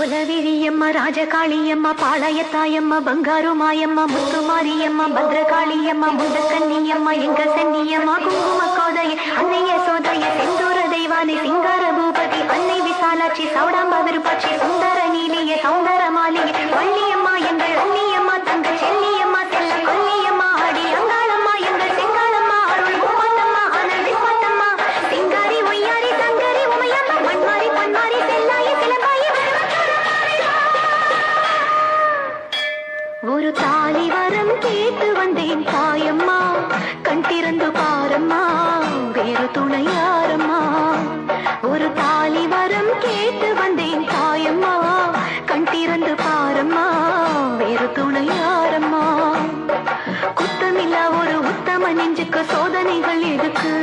கோலவிழியம்மா ராஜகாளியம்மா பாளையத்தாயம்மா பங்காரு மாயம்மா முத்துமாரியம்மா பத்ரகாளியம்மா முண்டக்கன்னியம்மா எங்க சன்னியம்மா குங்கும கோதைய அன்னைய சோதைய செந்தூர தெய்வானை சிங்கார பூபதி அன்னை விசாலாட்சி சௌடாம்ப விருப்பாட்சி சுந்தர நீலிய சௌந்தர மாளிகை வள்ளியம்மா எங்கள் அன்னியம்மா தங்கள் செல்லியம்மா செல்ல கொல்லியம்மா ஆடி அங்காளம்மா எங்கள் செங்காலம்மா அருள் முப்பாத்தம்மா அனல் விஸ்வத்தம்மா சிங்காரி ஒய்யாரி சங்கரி உமையம்மா மண்மாரி பொன்மாரி செல்லாயி சிலம்பாயி ஒரு தாலி வரம் கேட்டு வந்தேன் தாயம்மா கண் திறந்து பாரம்மா வேறு துணையாரம்மா ஒரு தாலி வரம் கேட்டு வந்தேன் தாயம்மா கண் திறந்து பாரம்மா வேறு துணையாரம்மா குத்தமில்லா ஒரு உத்தம நெஞ்சுக்கு சோதனைகள் எதுக்கு